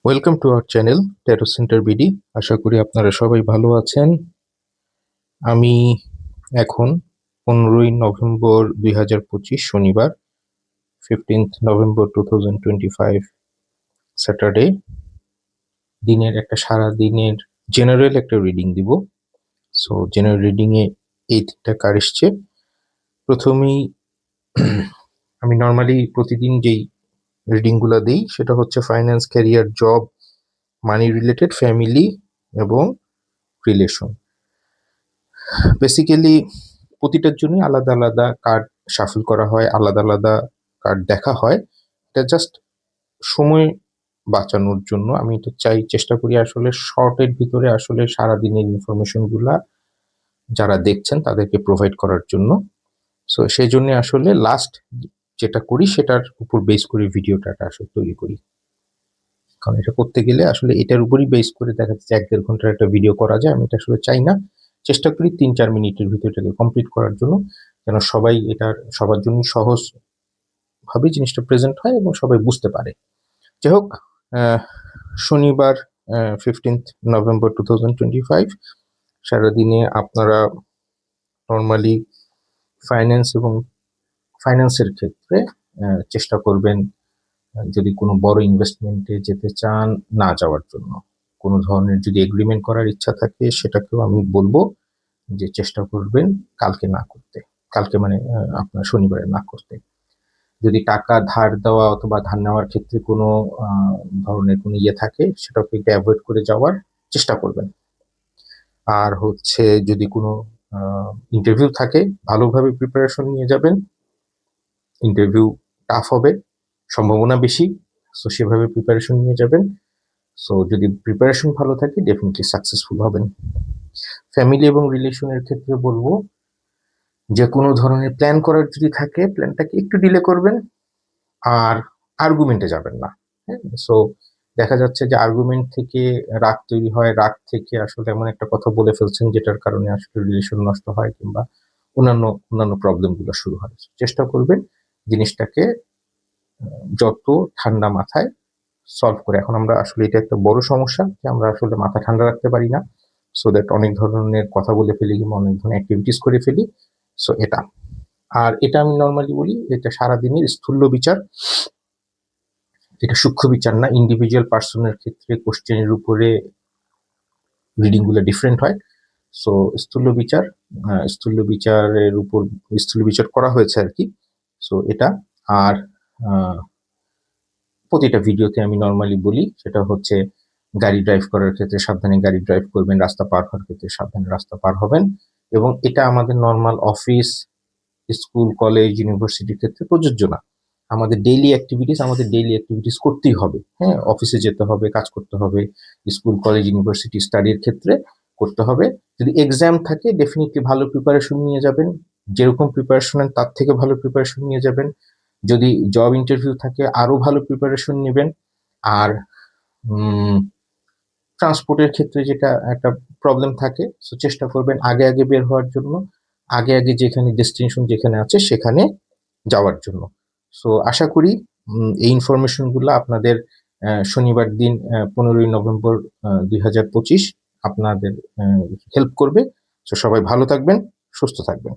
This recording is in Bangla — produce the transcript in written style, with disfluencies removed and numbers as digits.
Welcome to our channel tarot centre BD. আশা করি আপনারা সবাই ভালো আছেন। আমি এখন 15ই নভেম্বর 2025 শনিবার, 15th November 2025 স্যাটারডে দিনের একটা সারা দিনের জেনারেল একটা রিডিং দিব। সো জেনারেল রিডিংয়ে এই তিনটা কার্ড এসছে। প্রথমেই আমি নর্মালি প্রতিদিন যেই রিডিংগুলো দিই সেটা হচ্ছে ফাইন্যান্স, ক্যারিয়ার, জব, মানি রিলেটেড, ফ্যামিলি এবং রিলেশন। বেসিক্যালি প্রতিটার জন্যই আলাদা আলাদা কার্ড শাফল করা হয়, আলাদা আলাদা কার্ড দেখা হয়। এটা জাস্ট সময় বাঁচানোর জন্য আমি তো চেষ্টা করি আসলে শর্টের ভিতরে আসলে সারাদিনের ইনফরমেশনগুলা যারা দেখছেন তাদেরকে প্রোভাইড করার জন্য। সো সেই জন্য আসলে লাস্ট যেটা করি সেটার উপর বেস করে ভিডিওটা আসলে তৈরি করি, কারণ এটা করতে গেলে আসলে এটার উপরই বেস করে দেখা যাচ্ছে 1-1.5 ঘন্টার একটা ভিডিও করা যায়। আমি এটা আসলে চাই না, চেষ্টা করি 3-4 মিনিটের ভিতরে এটাকে কমপ্লিট করার জন্য, যেন সবাই এটার সবার জন্য সহজ ভাবে জিনিসটা প্রেজেন্ট হয় এবং সবাই বুঝতে পারে। যাই হোক, শনিবার 15th November 2025 সারাদিনে আপনারা নর্মালি ফাইন্যান্সের ক্ষেত্রে চেষ্টা করবেন যদি কোনো বড় ইনভেস্টমেন্টে যেতে চান না যাওয়ার জন্য। কোনো ধরনের যদি এগ্রিমেন্ট করার ইচ্ছা থাকে সেটাকেও আমি বলবো যে চেষ্টা করবেন কালকে না করতে, কালকে মানে আপনার শনিবারে না করতে। যদি টাকা ধার দেওয়া অথবা ধার নেওয়ার ক্ষেত্রে কোনো ধরনের কোনো ইয়ে থাকে সেটাকে একটু অ্যাভয়েড করে যাওয়ার চেষ্টা করবেন। আর হচ্ছে যদি কোনো ইন্টারভিউ থাকে ভালোভাবে প্রিপারেশন নিয়ে যাবেন। ইন্টারভিউ টাফ হবে, সম্ভাবনা বেশি, সো সেভাবে প্রিপারেশন নিয়ে যাবেন। সো যদি প্রিপারেশন ভালো থাকে ডেফিনেটলি সাকসেসফুল হবেন। ফ্যামিলি এবং রিলেশনের ক্ষেত্রে বলবো যে কোনো ধরনের প্ল্যান করার যদি থাকে প্ল্যানটাকে একটু ডিলে করবেন, আর আর্গুমেন্টে যাবেন না। হ্যাঁ, সো দেখা যাচ্ছে যে আর্গুমেন্ট থেকে রাগ তৈরি হয়, রাগ থেকে আসলে এমন একটা কথা বলে ফেলছেন যেটার কারণে আসলে রিলেশন নষ্ট হয় কিংবা অন্যান্য প্রবলেমগুলো শুরু হয়। চেষ্টা করবেন জিনিসটাকে যত ঠান্ডা মাথায় সলভ করে। এখন আমরা আসলে এটা একটা বড় সমস্যা যে আমরা আসলে মাথা ঠান্ডা রাখতে পারি না, সো দ্যাট অনেক ধরনের কথা বলে ফেলি কিংবা অনেক ধরনের অ্যাক্টিভিটিস করে ফেলি। সো এটা, আর এটা আমি নর্মালি বলি এটা সারাদিনের স্থূল বিচার, এটা সূক্ষ্ম বিচার না। ইন্ডিভিজুয়াল পার্সনের ক্ষেত্রে কোশ্চেনের উপরে রিডিং গুলো ডিফারেন্ট হয়। সো স্থূল বিচারের উপর স্থূল বিচার করা হয়েছে আর কি। সো এটা, আর প্রতিটা ভিডিওতে আমি নর্মালি বলি সেটা হচ্ছে গাড়ি ড্রাইভ করার ক্ষেত্রে সাবধানে গাড়ি ড্রাইভ করবেন, রাস্তা পার হওয়ার ক্ষেত্রে সাবধানে রাস্তা পার হবেন। এবং এটা আমাদের নর্মাল অফিস, স্কুল, কলেজ, ইউনিভার্সিটির ক্ষেত্রে প্রযোজ্য না। আমাদের ডেইলি অ্যাক্টিভিটিস করতেই হবে। হ্যাঁ, অফিসে যেতে হবে, কাজ করতে হবে, স্কুল, কলেজ, ইউনিভার্সিটি স্টাডির ক্ষেত্রে করতে হবে। যদি এক্সাম থাকে ডেফিনেটলি ভালো প্রিপারেশন নিয়ে যাবেন, যেরকম প্রিপারেশন নেন তার থেকে ভালো প্রিপারেশন নিয়ে যাবেন। যদি জব ইন্টারভিউ থাকে আরো ভালো প্রিপারেশন নেবেন। আর ট্রান্সপোর্টের ক্ষেত্রে যেটা একটা প্রবলেম থাকে, সো চেষ্টা করবেন আগে আগে বের হওয়ার জন্য, আগে আগে যেখানে ডেস্টিনেশন যেখানে আছে সেখানে যাওয়ার জন্য। সো আশা করি এই ইনফরমেশনগুলো আপনাদের শনিবার দিন 15ই নভেম্বর 2025 আপনাদের হেল্প করবে। সো সবাই ভালো থাকবেন, সুস্থ থাকবেন।